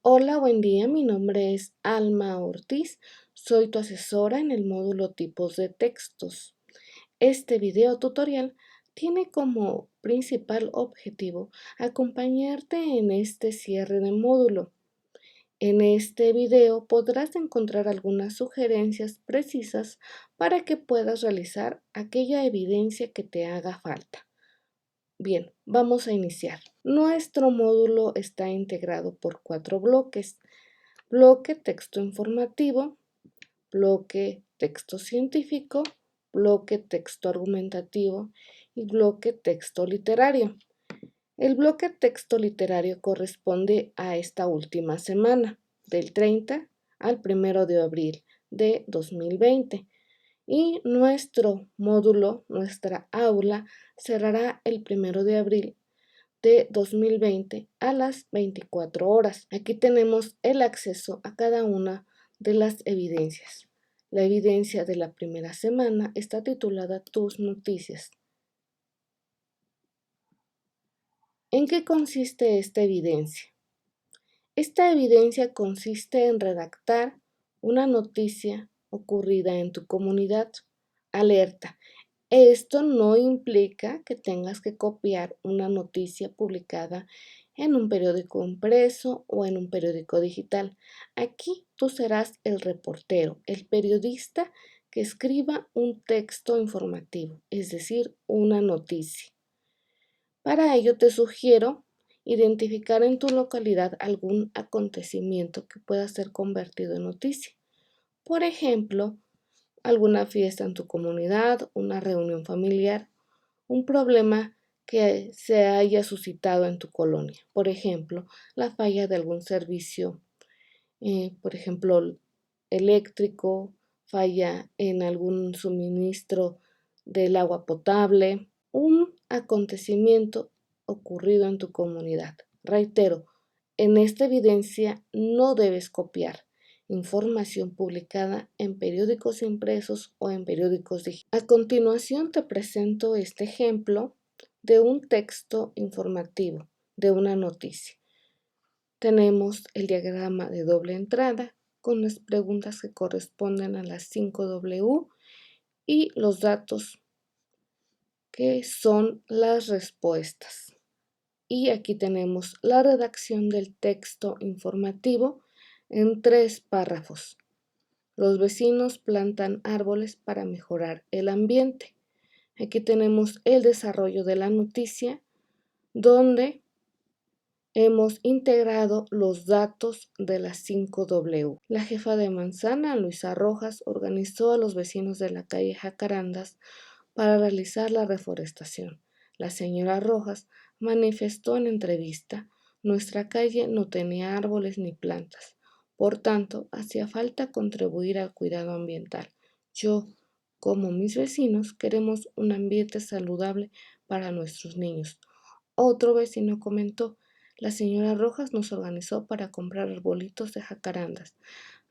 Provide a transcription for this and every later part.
Hola, buen día. Mi nombre es Alma Ortiz. Soy tu asesora en el módulo Tipos de textos. Este video tutorial tiene como principal objetivo acompañarte en este cierre de módulo. En este video podrás encontrar algunas sugerencias precisas para que puedas realizar aquella evidencia que te haga falta. Bien, vamos a iniciar. Nuestro módulo está integrado por 4 bloques. Bloque texto informativo, bloque texto científico, bloque texto argumentativo y bloque texto literario. El bloque texto literario corresponde a esta última semana, del 30 al 1 de abril de 2020. Y nuestro módulo, nuestra aula, cerrará el 1 de abril de 2020 a las 24 horas. Aquí tenemos el acceso a cada una de las evidencias. La evidencia de la primera semana está titulada Tus noticias. ¿En qué consiste esta evidencia? Esta evidencia consiste en redactar una noticia ocurrida en tu comunidad. Alerta. Esto no implica que tengas que copiar una noticia publicada en un periódico impreso o en un periódico digital. Aquí tú serás el reportero, el periodista que escriba un texto informativo, es decir, una noticia. Para ello te sugiero identificar en tu localidad algún acontecimiento que pueda ser convertido en noticia. Por ejemplo, alguna fiesta en tu comunidad, una reunión familiar, un problema que se haya suscitado en tu colonia. Por ejemplo, la falla de algún servicio, por ejemplo, eléctrico, falla en algún suministro del agua potable, un acontecimiento ocurrido en tu comunidad. Reitero, en esta evidencia no debes copiar información publicada en periódicos impresos o en periódicos digitales. A continuación te presento este ejemplo de un texto informativo, de una noticia. Tenemos el diagrama de doble entrada con las preguntas que corresponden a las 5W y los datos que son las respuestas. Y aquí tenemos la redacción del texto informativo en 3 párrafos. Los vecinos plantan árboles para mejorar el ambiente. Aquí tenemos el desarrollo de la noticia, donde hemos integrado los datos de las 5W. La jefa de manzana, Luisa Rojas, organizó a los vecinos de la calle Jacarandas para realizar la reforestación. La señora Rojas manifestó en entrevista: nuestra calle no tenía árboles ni plantas. Por tanto, hacía falta contribuir al cuidado ambiental. Yo, como mis vecinos, queremos un ambiente saludable para nuestros niños. Otro vecino comentó: la señora Rojas nos organizó para comprar arbolitos de jacarandas.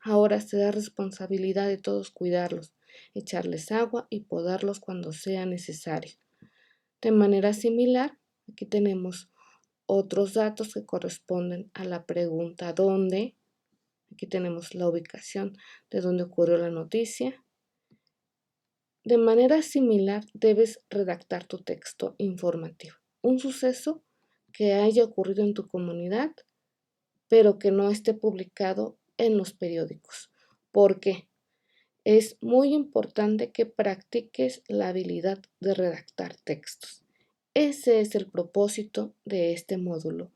Ahora será responsabilidad de todos cuidarlos, echarles agua y podarlos cuando sea necesario. De manera similar, aquí tenemos otros datos que corresponden a la pregunta ¿dónde? Aquí tenemos la ubicación de donde ocurrió la noticia. De manera similar, debes redactar tu texto informativo. Un suceso que haya ocurrido en tu comunidad, pero que no esté publicado en los periódicos. ¿Por qué? Es muy importante que practiques la habilidad de redactar textos. Ese es el propósito de este módulo.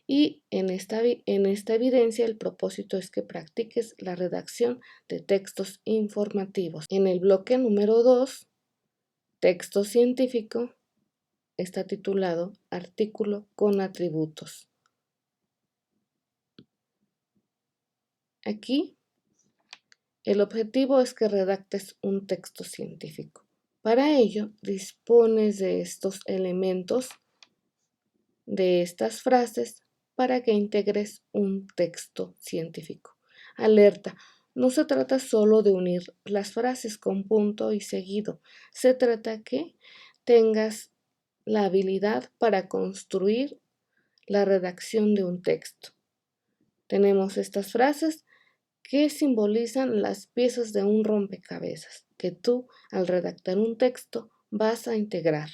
Y en esta evidencia el propósito es que practiques la redacción de textos informativos. En el bloque número 2, texto científico, está titulado Artículo con atributos. Aquí el objetivo es que redactes un texto científico. Para ello, dispones de estos elementos, de estas frases, para que integres un texto científico. Alerta: no se trata solo de unir las frases con punto y seguido. Se trata que tengas la habilidad para construir la redacción de un texto. Tenemos estas frases que simbolizan las piezas de un rompecabezas que tú, al redactar un texto, vas a integrar.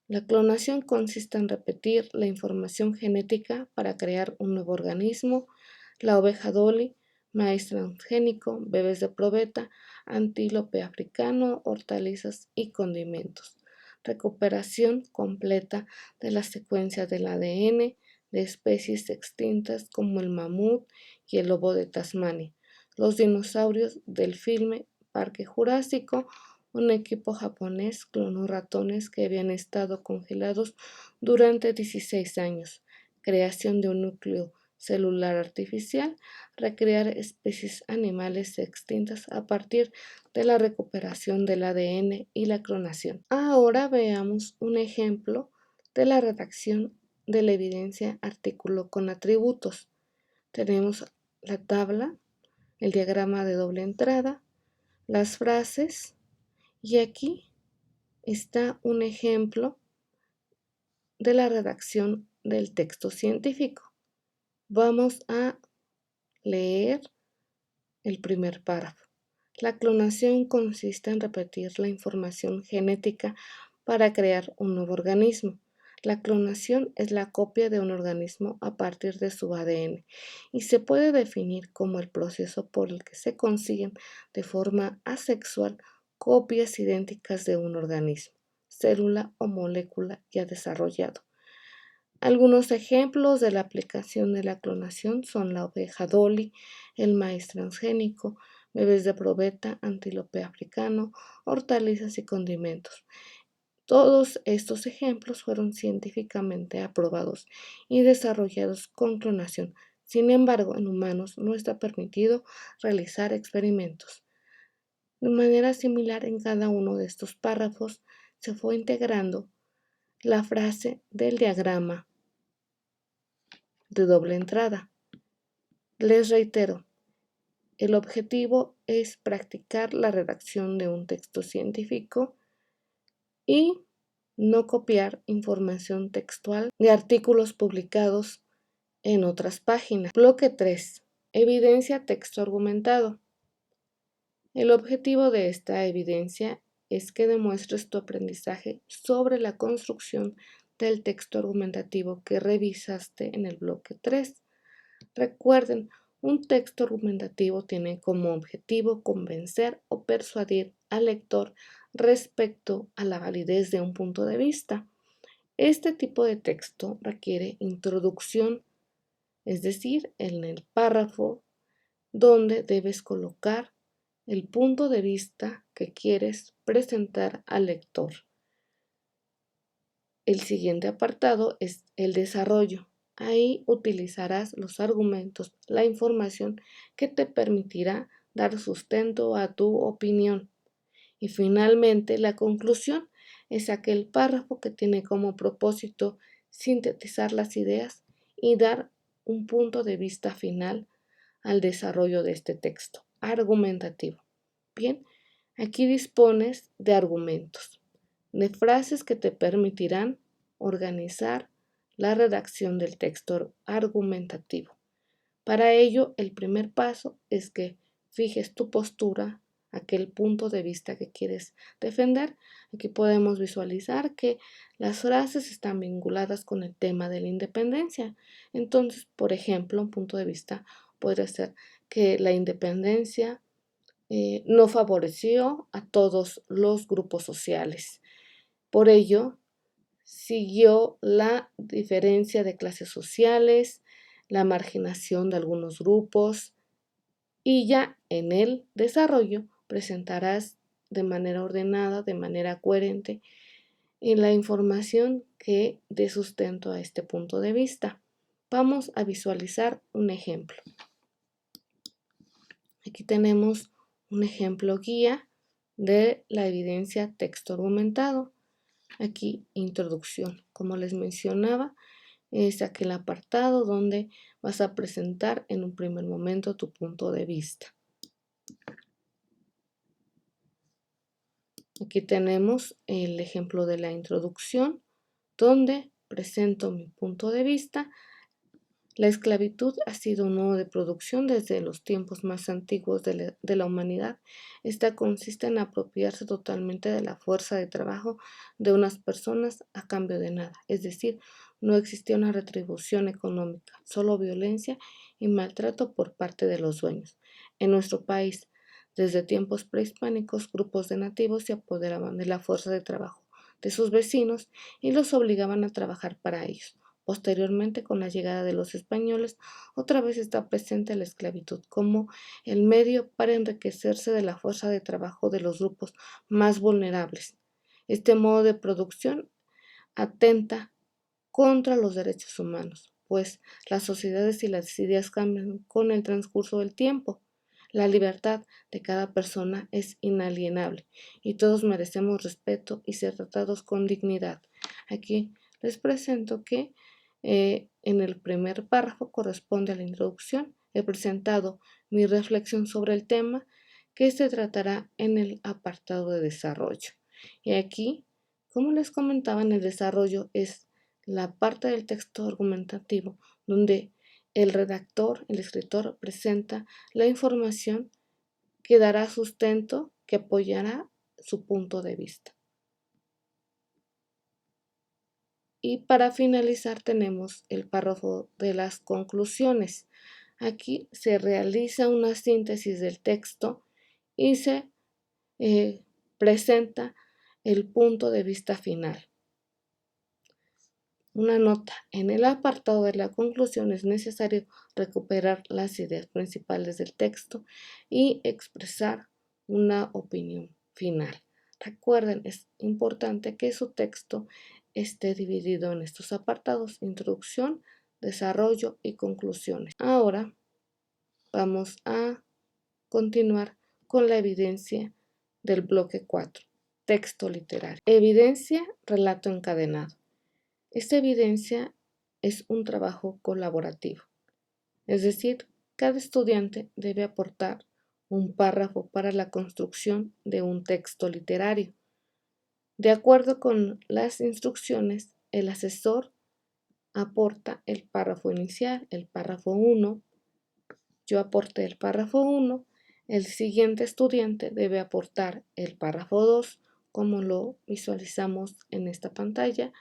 La clonación consiste en repetir la información genética para crear un nuevo organismo. La oveja Dolly, maíz transgénico, bebés de probeta, antílope africano, hortalizas y condimentos. Recuperación completa de la secuencia del ADN de especies extintas como el mamut y el lobo de Tasmania. Los dinosaurios del filme Parque Jurásico. Un equipo japonés clonó ratones que habían estado congelados durante 16 años. Creación de un núcleo celular artificial, recrear especies animales extintas a partir de la recuperación del ADN y la clonación. Ahora veamos un ejemplo de la redacción de la evidencia artículo con atributos. Tenemos la tabla, el diagrama de doble entrada, las frases, y aquí está un ejemplo de la redacción del texto científico. Vamos a leer el primer párrafo. La clonación consiste en repetir la información genética para crear un nuevo organismo. La clonación es la copia de un organismo a partir de su ADN y se puede definir como el proceso por el que se consiguen de forma asexual copias idénticas de un organismo, célula o molécula ya desarrollado. Algunos ejemplos de la aplicación de la clonación son la oveja Dolly, el maíz transgénico, bebés de probeta, antílope africano, hortalizas y condimentos. Todos estos ejemplos fueron científicamente aprobados y desarrollados con clonación. Sin embargo, en humanos no está permitido realizar experimentos. De manera similar, en cada uno de estos párrafos se fue integrando la frase del diagrama de doble entrada. Les reitero, el objetivo es practicar la redacción de un texto científico y no copiar información textual de artículos publicados en otras páginas. Bloque 3. Evidencia texto argumentado. El objetivo de esta evidencia es que demuestres tu aprendizaje sobre la construcción del texto argumentativo que revisaste en el bloque 3. Recuerden, un texto argumentativo tiene como objetivo convencer o persuadir al lector respecto a la validez de un punto de vista. Este tipo de texto requiere introducción, es decir, en el párrafo donde debes colocar el punto de vista que quieres presentar al lector. El siguiente apartado es el desarrollo. Ahí utilizarás los argumentos, la información que te permitirá dar sustento a tu opinión. Y finalmente, la conclusión es aquel párrafo que tiene como propósito sintetizar las ideas y dar un punto de vista final al desarrollo de este texto argumentativo. Bien, aquí dispones de argumentos, de frases que te permitirán organizar la redacción del texto argumentativo. Para ello, el primer paso es que fijes tu postura, aquel punto de vista que quieres defender. Aquí podemos visualizar que las frases están vinculadas con el tema de la independencia. Entonces, por ejemplo, un punto de vista podría ser que la independencia no favoreció a todos los grupos sociales. Por ello, siguió la diferencia de clases sociales, la marginación de algunos grupos, y ya en el desarrollo presentarás de manera ordenada, de manera coherente, en la información que dé sustento a este punto de vista. Vamos a visualizar un ejemplo. Aquí tenemos un ejemplo guía de la evidencia texto argumentado. Aquí introducción, como les mencionaba, es aquel apartado donde vas a presentar en un primer momento tu punto de vista. Aquí tenemos el ejemplo de la introducción, donde presento mi punto de vista. La esclavitud ha sido un modo de producción desde los tiempos más antiguos de la humanidad. Esta consiste en apropiarse totalmente de la fuerza de trabajo de unas personas a cambio de nada. Es decir, no existía una retribución económica, solo violencia y maltrato por parte de los dueños. En nuestro país, desde tiempos prehispánicos, grupos de nativos se apoderaban de la fuerza de trabajo de sus vecinos y los obligaban a trabajar para ellos. Posteriormente, con la llegada de los españoles, otra vez está presente la esclavitud como el medio para enriquecerse de la fuerza de trabajo de los grupos más vulnerables. Este modo de producción atenta contra los derechos humanos, pues las sociedades y las ideas cambian con el transcurso del tiempo. La libertad de cada persona es inalienable y todos merecemos respeto y ser tratados con dignidad. Aquí les presento que en el primer párrafo corresponde a la introducción. He presentado mi reflexión sobre el tema que se tratará en el apartado de desarrollo. Y aquí, como les comentaba, en el desarrollo es la parte del texto argumentativo donde el redactor, el escritor, presenta la información que dará sustento, que apoyará su punto de vista. Y para finalizar tenemos el párrafo de las conclusiones. Aquí se realiza una síntesis del texto y se presenta el punto de vista final. Una nota. En el apartado de la conclusión es necesario recuperar las ideas principales del texto y expresar una opinión final. Recuerden, es importante que su texto esté dividido en estos apartados: introducción, desarrollo y conclusiones. Ahora vamos a continuar con la evidencia del bloque 4, texto literario. Evidencia, relato encadenado. Esta evidencia es un trabajo colaborativo, es decir, cada estudiante debe aportar un párrafo para la construcción de un texto literario. De acuerdo con las instrucciones, el asesor aporta el párrafo inicial, el párrafo 1. Yo aporté el párrafo 1, el siguiente estudiante debe aportar el párrafo 2, como lo visualizamos en esta pantalla,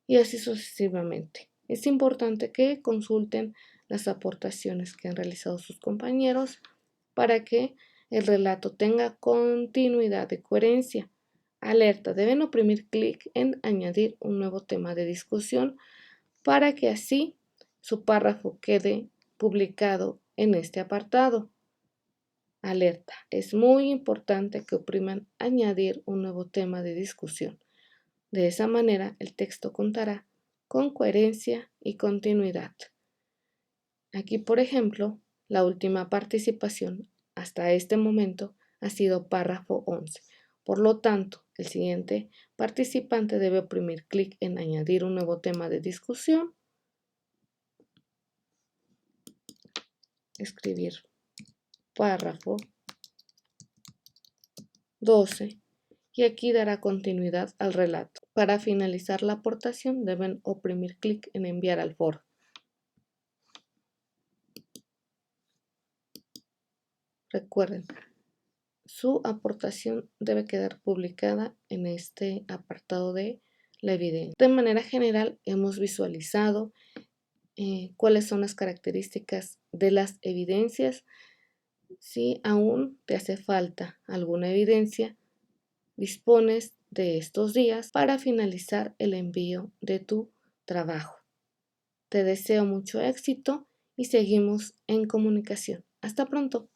y así sucesivamente. Es importante que consulten las aportaciones que han realizado sus compañeros para que el relato tenga continuidad y coherencia. Alerta, deben oprimir clic en añadir un nuevo tema de discusión para que así su párrafo quede publicado en este apartado. Alerta, es muy importante que opriman añadir un nuevo tema de discusión. De esa manera, el texto contará con coherencia y continuidad. Aquí, por ejemplo, la última participación hasta este momento ha sido párrafo 11. Por lo tanto, el siguiente participante debe oprimir clic en añadir un nuevo tema de discusión, escribir párrafo 12 y aquí dará continuidad al relato. Para finalizar la aportación deben oprimir clic en enviar al foro. Recuerden, su aportación debe quedar publicada en este apartado de la evidencia. De manera general hemos visualizado cuáles son las características de las evidencias. Si aún te hace falta alguna evidencia, dispones de estos días para finalizar el envío de tu trabajo. Te deseo mucho éxito y seguimos en comunicación. Hasta pronto.